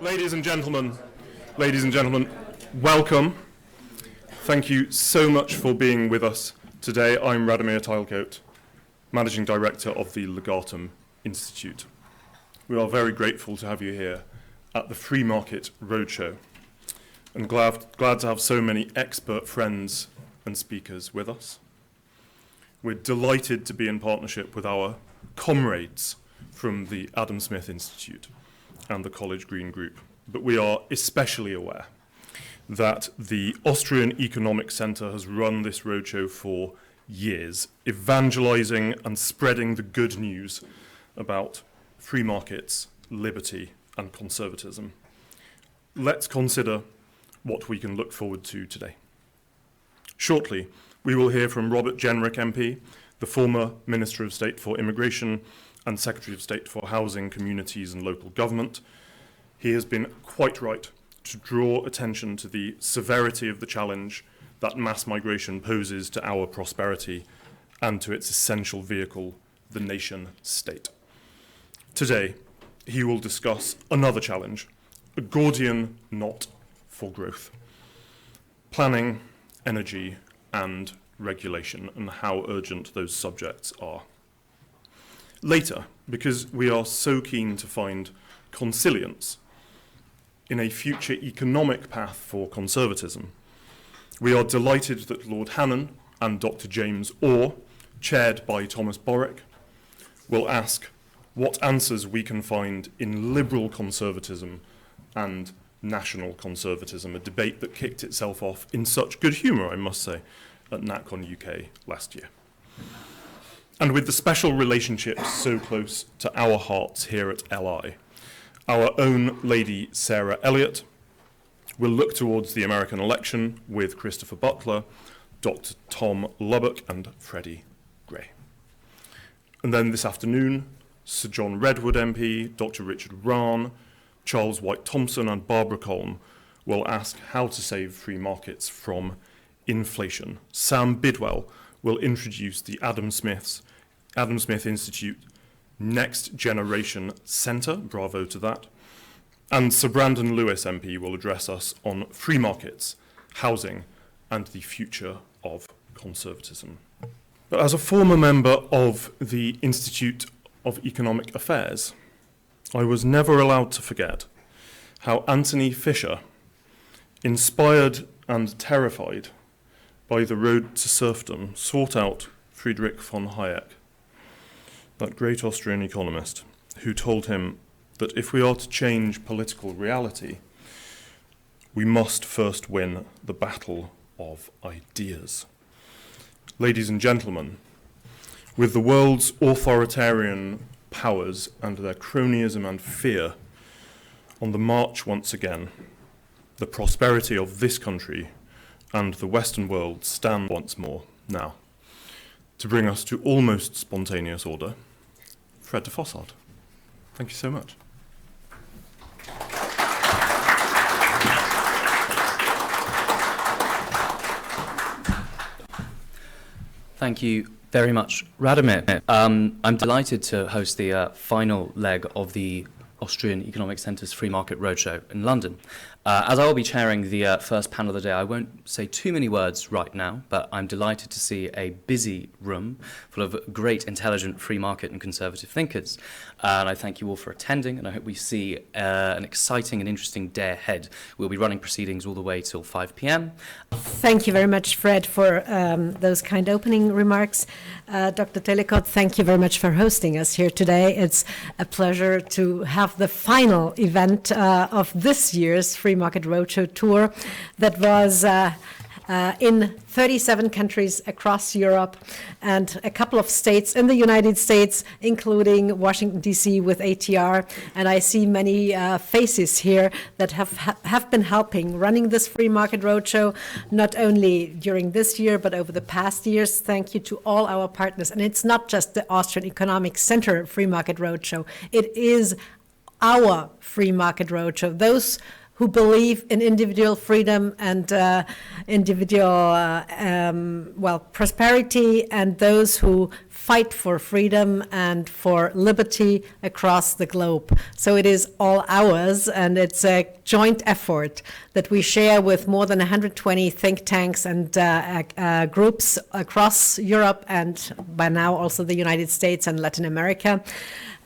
Ladies and gentlemen, welcome. Thank you so much for being with us today. I'm Radomir Tylecote, Managing Director of the Legatum Institute. We are very grateful to have you here at the Free Market Roadshow, and glad to have so many expert friends and speakers with us. We're delighted to be in partnership with our comrades from the Adam Smith Institute and the College Green Group, but we are especially aware that the Austrian Economic Centre has run this roadshow for years, evangelising and spreading the good news about free markets, liberty and conservatism. Let's consider what we can look forward to today. Shortly, we will hear from Robert Jenrick MP, the former Minister of State for Immigration and Secretary of State for Housing, Communities and Local Government. He has been quite right to draw attention to the severity of the challenge that mass migration poses to our prosperity and to its essential vehicle, the nation state. Today, he will discuss another challenge, a Gordian knot for growth: planning, energy and regulation, and how urgent those subjects are. Later, because we are so keen to find consilience in a future economic path for conservatism, we are delighted that Lord Hannan and Dr. James Orr, chaired by Thomas Borwick, will ask what answers we can find in liberal conservatism and national conservatism, a debate that kicked itself off in such good humour, I must say, at NatCon UK last year. And with the special relationships so close to our hearts here at LI, our own Lady Sarah Elliott will look towards the American election with Christopher Butler, Dr. Tom Lubbock and Freddie Gray. And then this afternoon, Sir John Redwood MP, Dr. Richard Rahn, Charles White-Thompson and Barbara Colm will ask how to save free markets from inflation. Sam Bidwell will introduce the Adam Smith Institute Next Generation Centre, bravo to that, and Sir Brandon Lewis MP will address us on free markets, housing and the future of conservatism. But as a former member of the Institute of Economic Affairs, I was never allowed to forget how Anthony Fisher, inspired and terrified by The Road to Serfdom, sought out Friedrich von Hayek, that great Austrian economist, who told him that if we are to change political reality, we must first win the battle of ideas. Ladies and gentlemen, with the world's authoritarian powers and their cronyism and fear on the march once again, the prosperity of this country and the Western world stand once more now. To bring us to almost spontaneous order, Fred de Fossard. Thank you so much. Thank you very much, Radomir. I'm delighted to host the final leg of the Austrian Economic Centre's Free Market Roadshow in London. As I will be chairing the first panel of the day, I won't say too many words right now, but I'm delighted to see a busy room full of great, intelligent, free market and conservative thinkers. And I thank you all for attending, and I hope we see an exciting and interesting day ahead. We'll be running proceedings all the way till 5 p.m. Thank you very much, Fred, for those kind opening remarks. Dr. Tylecote, thank you very much for hosting us here today. It's a pleasure to have the final event of this year's Free Market Roadshow tour that was in 37 countries across Europe and a couple of states in the United States, including Washington, D.C. with ATR. And I see many faces here that have been helping running this Free Market Roadshow, not only during this year, but over the past years. Thank you to all our partners. And it's not just the Austrian Economic Centre Free Market Roadshow. It is our Free Market Roadshow. Those who believe in individual freedom and individual, prosperity, and those who fight for freedom and for liberty across the globe. So it is all ours, and it's a joint effort that we share with more than 120 think tanks and groups across Europe and by now also the United States and Latin America.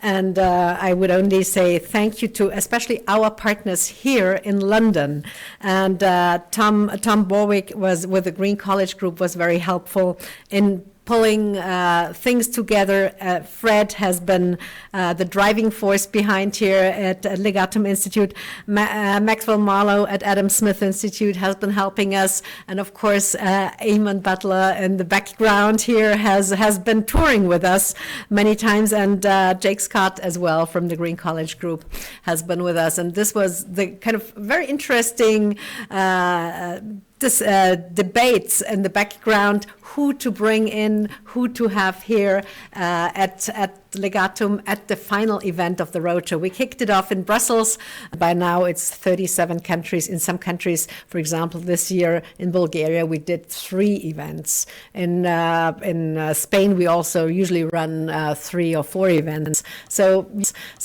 And I would only say thank you to especially our partners here in London. And Tom Borwick was with the Green College Group was very helpful in pulling things together. Fred has been the driving force behind here at Legatum Institute. Maxwell Marlowe at Adam Smith Institute has been helping us. And of course, Eamon Butler in the background here has been touring with us many times. And Jake Scott as well from the Green College Group has been with us. And this was the kind of very interesting debates in the background, who to bring in, who to have here at Legatum at the final event of the roadshow. We kicked it off in Brussels. By now it's 37 countries. In some countries, for example, this year in Bulgaria, we did 3 events. In Spain, we also usually run 3 or 4 events. So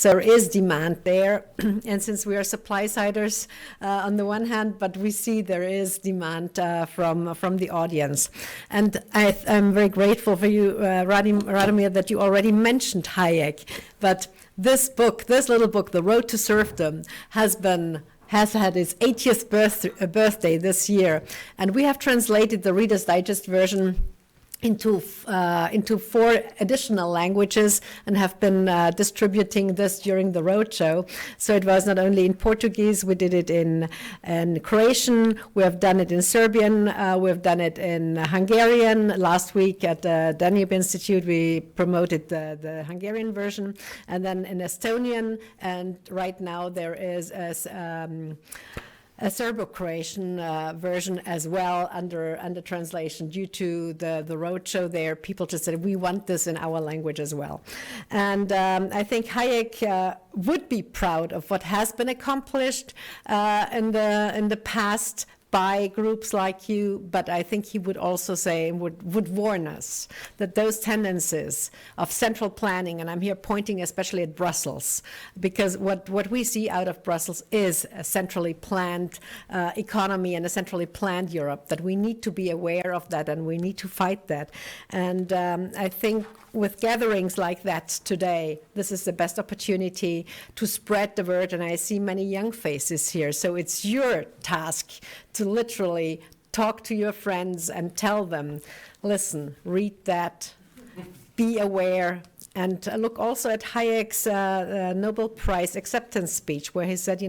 there is demand there. And since we are supply-siders on the one hand, but we see there is demand from the audience. And I'm very grateful for you, Radomir, that you already mentioned Hayek. But this book, this little book, The Road to Serfdom, has had its 80th birthday this year. And we have translated the Reader's Digest version into 4 additional languages and have been distributing this during the roadshow. So it was not only in Portuguese, we did it in Croatian, we have done it in Serbian, we've done it in Hungarian. Last week at the Danube Institute, we promoted the Hungarian version, and then in Estonian, and right now there is a Serbo-Croatian version as well under translation. Due to the roadshow there, people just said, we want this in our language as well. And I think Hayek would be proud of what has been accomplished in the past by groups like you, but I think he would also say, would warn us that those tendencies of central planning, and I'm here pointing especially at Brussels, because what we see out of Brussels is a centrally planned economy and a centrally planned Europe, that we need to be aware of that and we need to fight that. And I think with gatherings like that today, this is the best opportunity to spread the word, and I see many young faces here, so it's your task to literally talk to your friends and tell them, listen, read that, be aware, and look also at Hayek's Nobel Prize acceptance speech, where he said,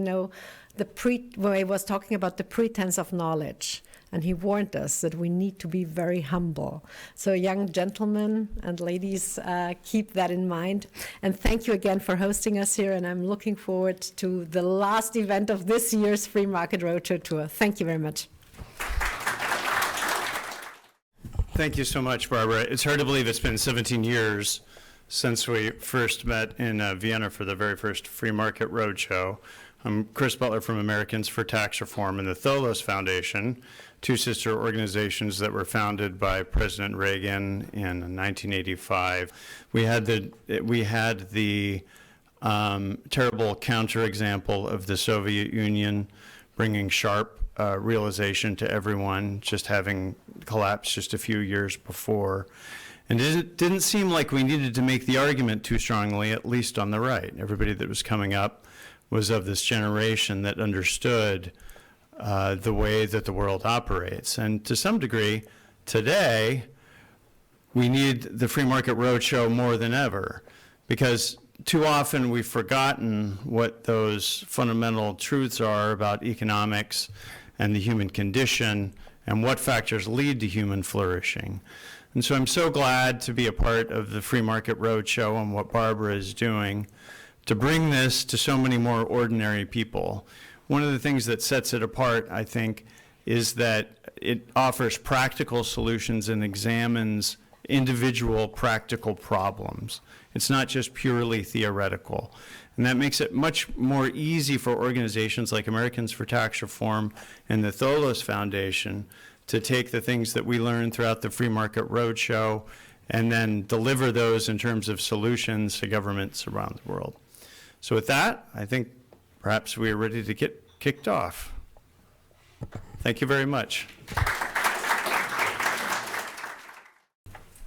where he was talking about the pretense of knowledge. And he warned us that we need to be very humble. So young gentlemen and ladies, keep that in mind. And thank you again for hosting us here. And I'm looking forward to the last event of this year's Free Market Roadshow Tour. Thank you very much. Thank you so much, Barbara. It's hard to believe it's been 17 years since we first met in Vienna for the very first Free Market Roadshow. I'm Chris Butler from Americans for Tax Reform and the Tholos Foundation, 2 sister organizations that were founded by President Reagan in 1985. We had the terrible counterexample of the Soviet Union bringing sharp realization to everyone, just having collapsed just a few years before. And it didn't seem like we needed to make the argument too strongly, at least on the right. Everybody that was coming up was of this generation that understood the way that the world operates. And to some degree, today, we need the Free Market Roadshow more than ever, because too often we've forgotten what those fundamental truths are about economics and the human condition and what factors lead to human flourishing. And so I'm so glad to be a part of the Free Market Roadshow and what Barbara is doing to bring this to so many more ordinary people. One of the things that sets it apart, I think, is that it offers practical solutions and examines individual practical problems. It's not just purely theoretical. And that makes it much more easy for organizations like Americans for Tax Reform and the Tholos Foundation to take the things that we learned throughout the Free Market Roadshow and then deliver those in terms of solutions to governments around the world. So with that, I think perhaps we are ready to get kicked off. Thank you very much.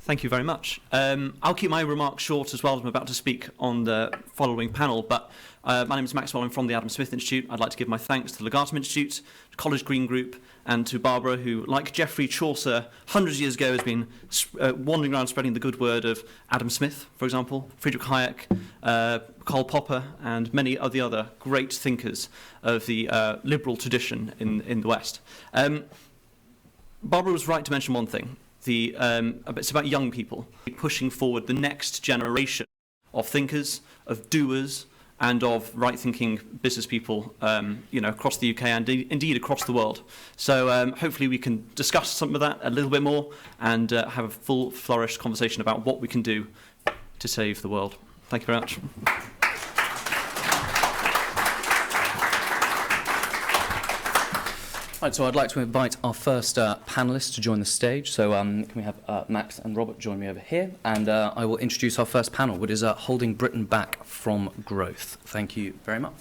Thank you very much. I'll keep my remarks short as well, as I'm about to speak on the following panel, but my name is Maxwell. I'm from the Adam Smith Institute. I'd like to give my thanks to the Legatum Institute, to College Green Group, and to Barbara, who, like Geoffrey Chaucer, hundreds of years ago has been wandering around spreading the good word of Adam Smith, for example, Friedrich Hayek, Karl Popper, and many of the other great thinkers of the liberal tradition in the West. Barbara was right to mention one thing. It's about young people pushing forward the next generation of thinkers, of doers, and of right-thinking business people, across the UK and indeed across the world. So hopefully we can discuss some of that a little bit more and have a full, flourished conversation about what we can do to save the world. Thank you very much. Right, so I'd like to invite our first panellists to join the stage. So can we have Max and Robert join me over here? And I will introduce our first panel, which is Holding Britain Back from Growth. Thank you very much.